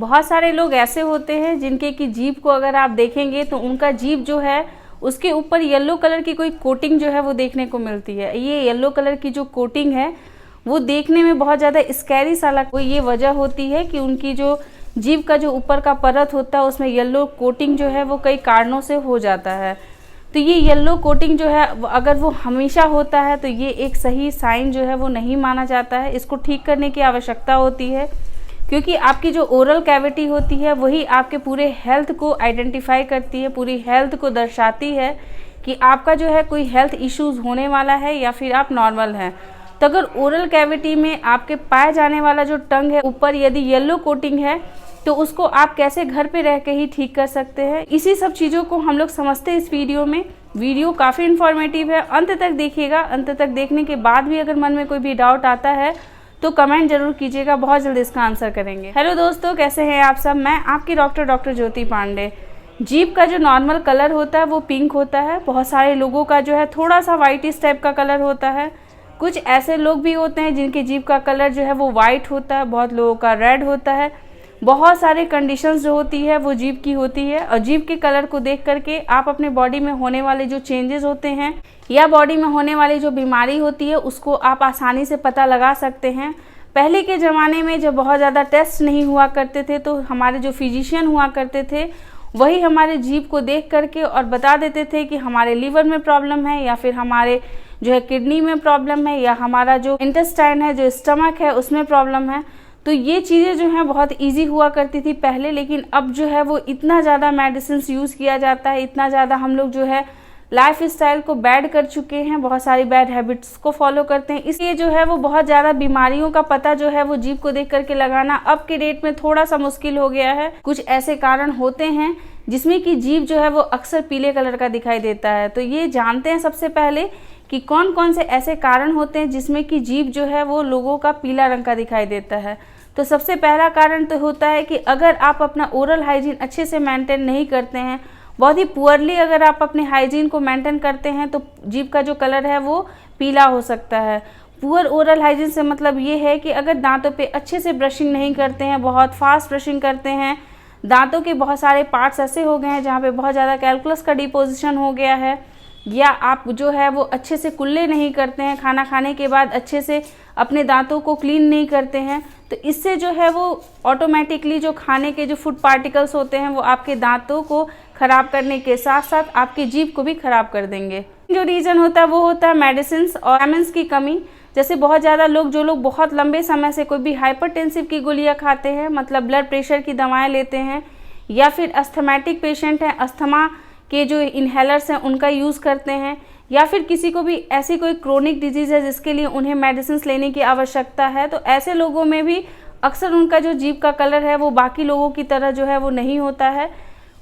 बहुत सारे लोग ऐसे होते हैं जिनके की जीभ को अगर आप देखेंगे तो उनका जीभ जो है उसके ऊपर येलो कलर की कोई कोटिंग जो है वो देखने को मिलती है। ये येलो कलर की जो कोटिंग है वो देखने में बहुत ज़्यादा स्कैरी सा लगता है। ये वजह होती है कि उनकी जो जीभ का जो ऊपर का परत होता है उसमें येलो कोटिंग जो है वो कई कारणों से हो जाता है। तो ये येलो कोटिंग जो है अगर वो हमेशा होता है तो ये एक सही साइन जो है वो नहीं माना जाता है। इसको ठीक करने की आवश्यकता होती है, क्योंकि आपकी जो ओरल कैविटी होती है वही आपके पूरे हेल्थ को आइडेंटिफाई करती है, पूरी हेल्थ को दर्शाती है कि आपका जो है कोई हेल्थ इश्यूज होने वाला है या फिर आप नॉर्मल हैं। तो अगर ओरल कैविटी में आपके पाए जाने वाला जो टंग है ऊपर यदि येलो कोटिंग है तो उसको आप कैसे घर पे रह के ही ठीक कर सकते हैं। इसी सब चीज़ों को हम लोग समझते हैं इस वीडियो में। वीडियो काफ़ी इन्फॉर्मेटिव है, अंत तक देखिएगा। अंत तक देखने के बाद भी अगर मन में कोई भी डाउट आता है तो कमेंट जरूर कीजिएगा, बहुत जल्द इसका आंसर करेंगे। हेलो दोस्तों, कैसे हैं आप सब। मैं आपकी डॉक्टर ज्योति पांडे। जीभ का जो नॉर्मल कलर होता है वो पिंक होता है। बहुत सारे लोगों का जो है थोड़ा सा वाइटिश टाइप का कलर होता है। कुछ ऐसे लोग भी होते हैं जिनकी जीभ का कलर जो है वो वाइट होता है, बहुत लोगों का रेड होता है। बहुत सारी कंडीशंस जो होती है वो जीभ की होती है, और जीभ के कलर को देख करके आप अपने बॉडी में होने वाले जो चेंजेस होते हैं या बॉडी में होने वाली जो बीमारी होती है उसको आप आसानी से पता लगा सकते हैं। पहले के ज़माने में जब बहुत ज़्यादा टेस्ट नहीं हुआ करते थे तो हमारे जो फिजिशियन हुआ करते थे वही हमारे जीभ को देख करके और बता देते थे कि हमारे लीवर में प्रॉब्लम है या फिर हमारे जो है किडनी में प्रॉब्लम है या हमारा जो इंटेस्टाइन है, जो स्टमक है, उसमें प्रॉब्लम है। तो ये चीज़ें जो हैं बहुत इजी हुआ करती थी पहले, लेकिन अब जो है वो इतना ज़्यादा मेडिसिन यूज़ किया जाता है, इतना ज़्यादा हम लोग जो है लाइफ स्टाइल को बैड कर चुके हैं, बहुत सारी बैड हैबिट्स को फॉलो करते हैं, इसलिए जो है वो बहुत ज़्यादा बीमारियों का पता जो है वो जीभ को देख करके लगाना अब के डेट में थोड़ा सा मुश्किल हो गया है। कुछ ऐसे कारण होते हैं जिसमें कि जीभ जो है वो अक्सर पीले कलर का दिखाई देता है। तो ये जानते हैं सबसे पहले कि कौन कौन से ऐसे कारण होते हैं जिसमें कि जीभ जो है वो लोगों का पीला रंग का दिखाई देता है। तो सबसे पहला कारण तो होता है कि अगर आप अपना ओरल हाइजीन अच्छे से मेंटेन नहीं करते हैं, बहुत ही पुअरली अगर आप अपने हाइजीन को मेंटेन करते हैं तो जीभ का जो कलर है वो पीला हो सकता है। पुअर ओरल हाइजीन से मतलब ये है कि अगर दांतों पे अच्छे से ब्रशिंग नहीं करते हैं, बहुत फास्ट ब्रशिंग करते हैं, दांतों के बहुत सारे पार्ट्स ऐसे हो गए हैं जहाँ पे बहुत ज़्यादा कैल्कुलस का डिपोजिशन हो गया है, या आप जो है वो अच्छे से कुल्ले नहीं करते हैं, खाना खाने के बाद अच्छे से अपने दांतों को क्लीन नहीं करते हैं, तो इससे जो है वो ऑटोमेटिकली जो खाने के जो फूड पार्टिकल्स होते हैं वो आपके दांतों को ख़राब करने के साथ साथ आपकी जीभ को भी ख़राब कर देंगे। जो रीज़न होता है वो होता है मेडिसिन और विटामिन्स की कमी। जैसे बहुत ज़्यादा लोग जो लोग बहुत लंबे समय से कोई भी हाइपरटेंसिव की गोलियाँ खाते हैं, मतलब ब्लड प्रेशर की दवाएँ लेते हैं, या फिर अस्थमेटिक पेशेंट हैं, अस्थमा के जो इन्हेलर्स हैं उनका यूज़ करते हैं, या फिर किसी को भी ऐसी कोई क्रोनिक डिजीज़ है जिसके लिए उन्हें मेडिसिन लेने की आवश्यकता है, तो ऐसे लोगों में भी अक्सर उनका जो जीभ का कलर है वो बाकी लोगों की तरह जो है वो नहीं होता है।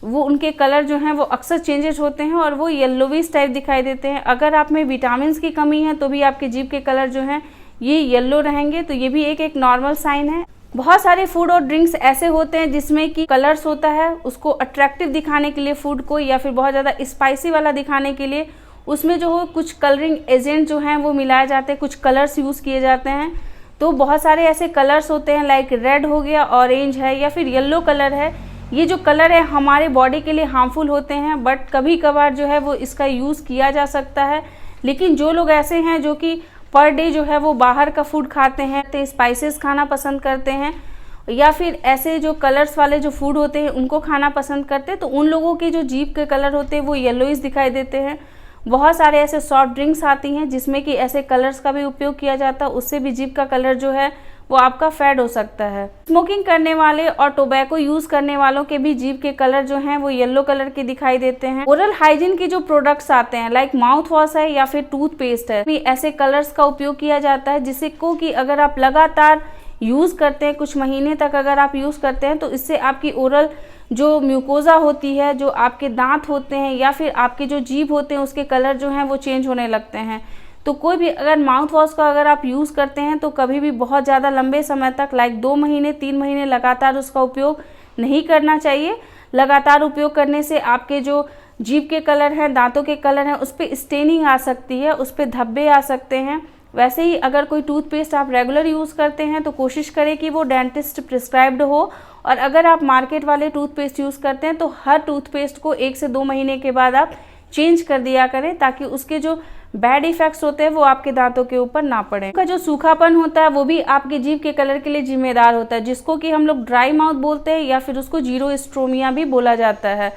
वो उनके कलर जो हैं वो अक्सर चेंजेस होते हैं और वो येलोविश टाइप दिखाई देते हैं। अगर आप में विटामिन की कमी है तो भी आपके जीभ के कलर जो हैं ये येलो रहेंगे, तो ये भी एक नॉर्मल साइन है। बहुत सारे फूड और ड्रिंक्स ऐसे होते हैं जिसमें कि कलर्स होता है, उसको अट्रैक्टिव दिखाने के लिए फूड को, या फिर बहुत ज़्यादा स्पाइसी वाला दिखाने के लिए उसमें जो हो कुछ कलरिंग एजेंट जो हैं वो मिलाए जाते हैं, कुछ कलर्स यूज़ किए जाते हैं। तो बहुत सारे ऐसे कलर्स होते हैं, लाइक रेड हो गया, ऑरेंज है, या फिर येलो कलर है। ये जो कलर है हमारे बॉडी के लिए हार्मफुल होते हैं, बट कभी कभार जो है वो इसका यूज़ किया जा सकता है। लेकिन जो लोग ऐसे हैं जो कि पर डे जो है वो बाहर का फूड खाते हैं, तो स्पाइसेस खाना पसंद करते हैं, या फिर ऐसे जो कलर्स वाले जो फूड होते हैं उनको खाना पसंद करते हैं, तो उन लोगों के जो जीभ के कलर होते हैं वो येलोइश दिखाई देते हैं। बहुत सारे ऐसे सॉफ्ट ड्रिंक्स आती हैं जिसमें कि ऐसे कलर्स का भी उपयोग किया जाता है, उससे भी जीभ का कलर जो है वो आपका फेड हो सकता है। स्मोकिंग करने वाले और टोबैको यूज करने वालों के भी जीभ के कलर जो हैं वो येलो कलर के दिखाई देते हैं। ओरल हाइजीन के जो प्रोडक्ट्स आते हैं, लाइक माउथ वॉश है या फिर टूथपेस्ट है, भी ऐसे कलर्स का उपयोग किया जाता है, जिससे को कि अगर आप लगातार यूज करते हैं, कुछ महीने तक अगर आप यूज करते हैं, तो इससे आपकी ओरल जो म्यूकोजा होती है, जो आपके दांत होते हैं या फिर आपके जो जीभ होते हैं, उसके कलर जो हैं वो चेंज होने लगते हैं। तो कोई भी अगर माउथ वॉश का अगर आप यूज़ करते हैं तो कभी भी बहुत ज़्यादा लंबे समय तक, लाइक 2 महीने 3 महीने लगातार उसका उपयोग नहीं करना चाहिए। लगातार उपयोग करने से आपके जो जीभ के कलर हैं, दांतों के कलर हैं, उस पर स्टेनिंग आ सकती है, उस पर धब्बे आ सकते हैं। वैसे ही अगर कोई टूथपेस्ट आप रेगुलर यूज़ करते हैं तो कोशिश करें कि वो डेंटिस्ट प्रिस्क्राइब्ड हो और अगर आप मार्केट वाले टूथपेस्ट यूज़ करते हैं तो हर टूथपेस्ट को 1 से 2 महीने के बाद आप चेंज कर दिया करें, ताकि उसके जो बैड इफेक्ट्स होते हैं वो आपके दांतों के ऊपर ना पड़े। का जो सूखापन होता है वो भी आपके जीभ के कलर के लिए जिम्मेदार होता है, जिसको कि हम लोग ड्राई माउथ बोलते हैं या फिर उसको जीरोस्ट्रोमिया भी बोला जाता है।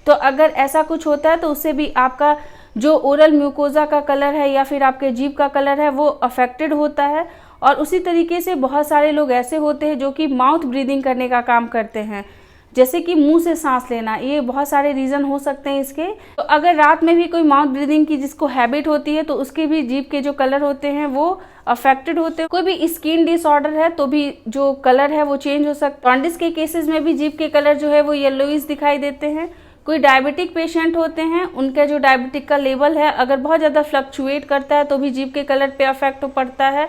तो अगर ऐसा कुछ होता है तो उससे भी आपका जो ओरल म्यूकोजा का कलर है या फिर आपके जीभ का कलर है वो अफेक्टेड होता है। और उसी तरीके से बहुत सारे लोग ऐसे होते हैं जो कि माउथ ब्रीदिंग करने का काम करते हैं, जैसे कि मुंह से सांस लेना। ये बहुत सारे रीज़न हो सकते हैं इसके। तो अगर रात में भी कोई माउथ ब्रीदिंग की जिसको हैबिट होती है तो उसके भी जीभ के जो कलर होते हैं वो अफेक्टेड होते हैं। कोई भी स्किन डिसऑर्डर है तो भी जो कलर है वो चेंज हो सकता है। जॉन्डिस के केसेस में भी जीभ के कलर जो है वो येलोइश दिखाई देते हैं। कोई डायबिटिक पेशेंट होते हैं, उनका जो डायबिटिक का लेवल है अगर बहुत ज़्यादा फ्लक्चुएट करता है तो भी जीभ के कलर पे अफेक्ट पड़ता है।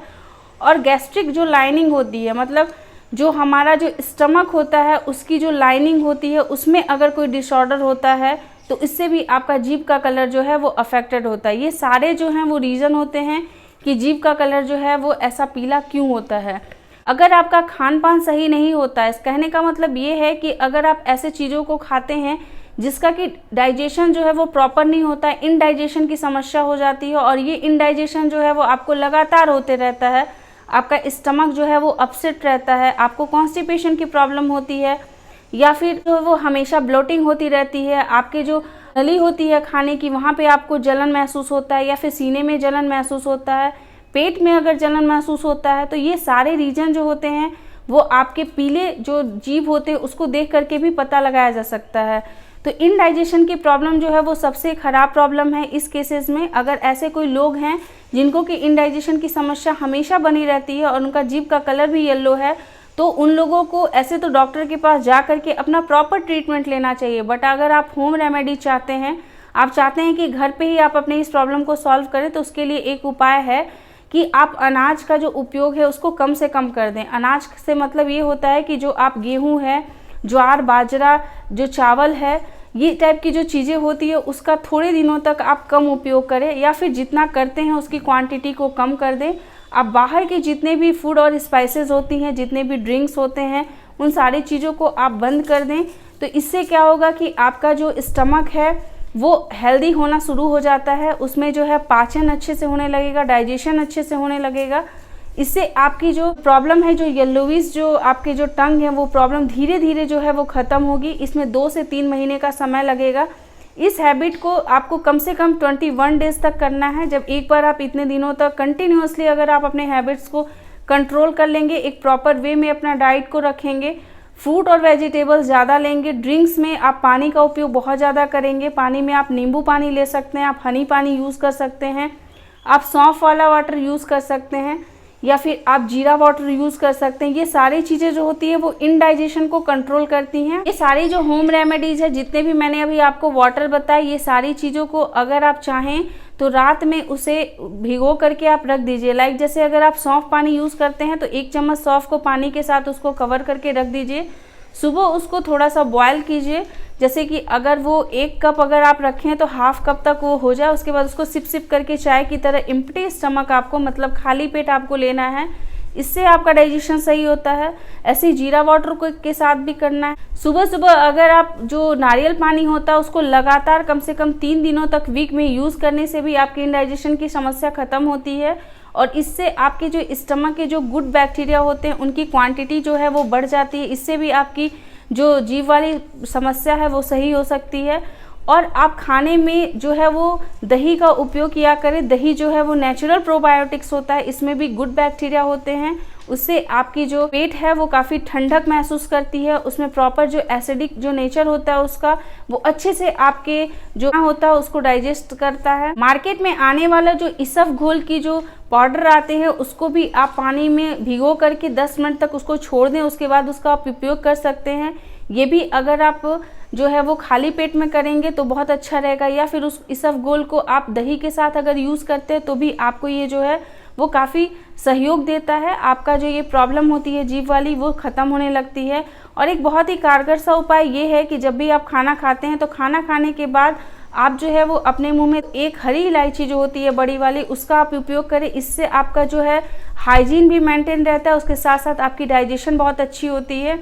और गैस्ट्रिक जो लाइनिंग होती है, मतलब जो हमारा जो स्टमक होता है उसकी जो लाइनिंग होती है उसमें अगर कोई डिसऑर्डर होता है तो इससे भी आपका जीभ का कलर जो है वो अफेक्टेड होता है। ये सारे जो हैं वो रीज़न होते हैं कि जीभ का कलर जो है वो ऐसा पीला क्यों होता है। अगर आपका खान पान सही नहीं होता है, इस कहने का मतलब ये है कि अगर आप ऐसे चीज़ों को खाते हैं जिसका कि डाइजेशन जो है वो प्रॉपर नहीं होता है, इनडाइजेशन की समस्या हो जाती है, और ये इनडाइजेशन जो है वो आपको लगातार होते रहता है, आपका स्टमक जो है वो अपसेट रहता है, आपको कॉन्स्टिपेशन की प्रॉब्लम होती है, या फिर जो वो हमेशा ब्लोटिंग होती रहती है, आपके जो नली होती है खाने की वहाँ पे आपको जलन महसूस होता है, या फिर सीने में जलन महसूस होता है, पेट में अगर जलन महसूस होता है, तो ये सारे रीजन जो होते हैं वो आपके पीले जो जीभ होते हैं उसको देख करके भी पता लगाया जा सकता है। तो इनडाइजेशन की प्रॉब्लम जो है वो सबसे ख़राब प्रॉब्लम है इस केसेस में। अगर ऐसे कोई लोग हैं जिनको कि इनडाइजेशन की समस्या हमेशा बनी रहती है और उनका जीभ का कलर भी येलो है, तो उन लोगों को ऐसे तो डॉक्टर के पास जा करके अपना प्रॉपर ट्रीटमेंट लेना चाहिए। बट अगर आप होम रेमेडी चाहते हैं, आप चाहते हैं कि घर पे ही आप अपने इस प्रॉब्लम को सॉल्व करें, तो उसके लिए एक उपाय है कि आप अनाज का जो उपयोग है उसको कम से कम कर दें। अनाज से मतलब ये होता है कि जो आप गेहूँ है, ज्वार, बाजरा, जो चावल है, ये टाइप की जो चीज़ें होती है उसका थोड़े दिनों तक आप कम उपयोग करें, या फिर जितना करते हैं उसकी क्वांटिटी को कम कर दें। आप बाहर के जितने भी फूड और स्पाइसेस होती हैं, जितने भी ड्रिंक्स होते हैं, उन सारी चीज़ों को आप बंद कर दें। तो इससे क्या होगा कि आपका जो स्टमक है वो हेल्दी होना शुरू हो जाता है, उसमें जो है पाचन अच्छे से होने लगेगा, डाइजेशन अच्छे से होने लगेगा। इससे आपकी जो प्रॉब्लम है, जो येलोइश जो आपके जो टंग है, वो प्रॉब्लम धीरे धीरे जो है वो ख़त्म होगी। इसमें 2 से 3 महीने का समय लगेगा। इस हैबिट को आपको कम से कम 21 डेज़ तक करना है। जब एक बार आप इतने दिनों तक कंटिन्यूअसली अगर आप अपने हैबिट्स को कंट्रोल कर लेंगे, एक प्रॉपर वे में अपना डाइट को रखेंगे, फ्रूट और वेजिटेबल्स ज़्यादा लेंगे, ड्रिंक्स में आप पानी का उपयोग बहुत ज़्यादा करेंगे। पानी में आप नींबू पानी ले सकते हैं, आप हनी पानी यूज़ कर सकते हैं, आप सौंफ वाला वाटर यूज़ कर सकते हैं, या फिर आप जीरा वाटर यूज़ कर सकते हैं। ये सारी चीज़ें जो होती है वो इनडाइजेशन को कंट्रोल करती हैं। ये सारी जो होम रेमेडीज़ है, जितने भी मैंने अभी आपको वाटर बताए, ये सारी चीज़ों को अगर आप चाहें तो रात में उसे भिगो करके आप रख दीजिए। लाइक जैसे अगर आप सौंफ पानी यूज़ करते हैं तो 1 चम्मच सौंफ को पानी के साथ उसको कवर करके रख दीजिए। सुबह उसको थोड़ा सा बॉयल कीजिए, जैसे कि अगर वो 1 कप अगर आप रखें तो हाफ कप तक वो हो जाए। उसके बाद उसको सिप सिप करके चाय की तरह एम्प्टी स्टमक आपको, मतलब खाली पेट आपको लेना है। इससे आपका डाइजेशन सही होता है। ऐसे ही जीरा वाटर को के साथ भी करना है। सुबह सुबह अगर आप जो नारियल पानी होता है उसको लगातार कम से कम 3 दिनों तक वीक में यूज़ करने से भी आपकी इनडाइजेशन की समस्या ख़त्म होती है, और इससे आपके जो स्टमक के जो गुड बैक्टीरिया होते हैं उनकी क्वांटिटी जो है वो बढ़ जाती है। इससे भी आपकी जो जीभ वाली समस्या है वो सही हो सकती है। और आप खाने में जो है वो दही का उपयोग किया करें। दही जो है वो नेचुरल प्रोबायोटिक्स होता है, इसमें भी गुड बैक्टीरिया होते हैं। उससे आपकी जो पेट है वो काफ़ी ठंडक महसूस करती है। उसमें प्रॉपर जो एसिडिक जो नेचर होता है उसका, वो अच्छे से आपके जो होता है उसको डाइजेस्ट करता है। मार्केट में आने वाला जो इसफ घोल की जो पाउडर आते हैं उसको भी आप पानी में भिगो करके 10 मिनट तक उसको छोड़ दें, उसके बाद उसका आप उपयोग कर सकते हैं। ये भी अगर आप जो है वो खाली पेट में करेंगे तो बहुत अच्छा रहेगा। या फिर उस इसफ घोल को आप दही के साथ अगर यूज़ करते हैं तो भी आपको ये जो है वो काफ़ी सहयोग देता है। आपका जो ये प्रॉब्लम होती है जीभ वाली वो ख़त्म होने लगती है। और एक बहुत ही कारगर सा उपाय ये है कि जब भी आप खाना खाते हैं तो खाना खाने के बाद आप जो है वो अपने मुंह में एक हरी इलायची जो होती है बड़ी वाली, उसका आप उपयोग करें। इससे आपका जो है हाइजीन भी मेंटेन रहता है, उसके साथ साथ आपकी डाइजेशन बहुत अच्छी होती है।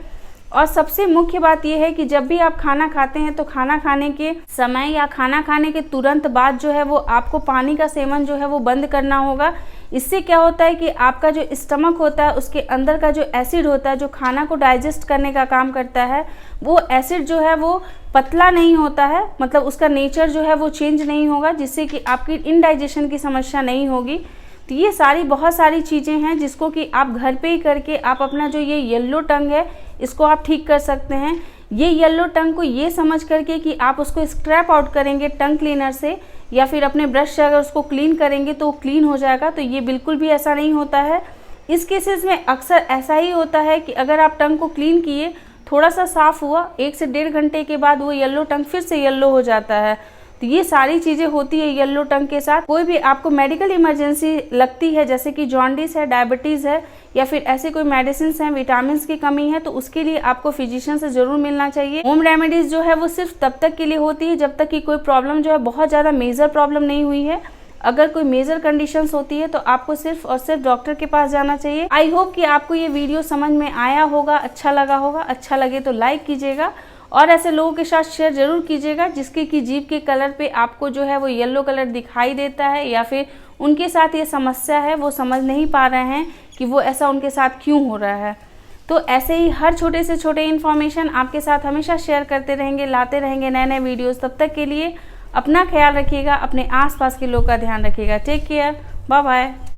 और सबसे मुख्य बात यह है कि जब भी आप खाना खाते हैं तो खाना खाने के समय या खाना खाने के तुरंत बाद जो है वो आपको पानी का सेवन जो है वो बंद करना होगा। इससे क्या होता है कि आपका जो स्टमक होता है उसके अंदर का जो एसिड होता है, जो खाना को डाइजेस्ट करने का काम करता है, वो एसिड जो है वो पतला नहीं होता है, मतलब उसका नेचर जो है वो चेंज नहीं होगा, जिससे कि आपकी इनडाइजेशन की समस्या नहीं होगी। तो ये बहुत सारी चीज़ें हैं जिसको कि आप घर पे ही करके आप अपना जो ये येलो टंग है इसको आप ठीक कर सकते हैं। ये येलो टंग को ये समझ करके कि आप उसको स्क्रैप आउट करेंगे टंग क्लीनर से या फिर अपने ब्रश से अगर उसको क्लीन करेंगे तो वो क्लीन हो जाएगा, तो ये बिल्कुल भी ऐसा नहीं होता है। इस केसेस में अक्सर ऐसा ही होता है कि अगर आप टंग को क्लीन किए, थोड़ा सा साफ़ हुआ, 1 से 1.5 घंटे के बाद वो येलो टंग फिर से येलो हो जाता है। तो ये सारी चीज़ें होती है येलो टंग के साथ। कोई भी आपको मेडिकल इमरजेंसी लगती है, जैसे कि जॉन्डिस है, डायबिटीज़ है या फिर ऐसे कोई मेडिसिन हैं, विटामिन की कमी है, तो उसके लिए आपको फिजिशियन से ज़रूर मिलना चाहिए। होम रेमेडीज़ जो है वो सिर्फ तब तक के लिए होती है जब तक कि कोई प्रॉब्लम जो है बहुत ज़्यादा मेजर प्रॉब्लम नहीं हुई है। अगर कोई मेजर कंडीशंस होती है तो आपको सिर्फ और सिर्फ डॉक्टर के पास जाना चाहिए। आई होप कि आपको ये वीडियो समझ में आया होगा, अच्छा लगा होगा। अच्छा लगे तो लाइक कीजिएगा और ऐसे लोगों के साथ शेयर जरूर कीजिएगा जिसके कि जीभ के कलर पे आपको जो है वो येलो कलर दिखाई देता है या फिर उनके साथ ये समस्या है, वो समझ नहीं पा रहे हैं कि वो ऐसा उनके साथ क्यों हो रहा है। तो ऐसे ही हर छोटे से छोटे इन्फॉर्मेशन आपके साथ हमेशा शेयर करते रहेंगे, लाते रहेंगे नए नए वीडियोज़। तब तक के लिए अपना ख्याल रखिएगा, अपने आसपास के लोग का ध्यान रखिएगा। Take care, bye bye.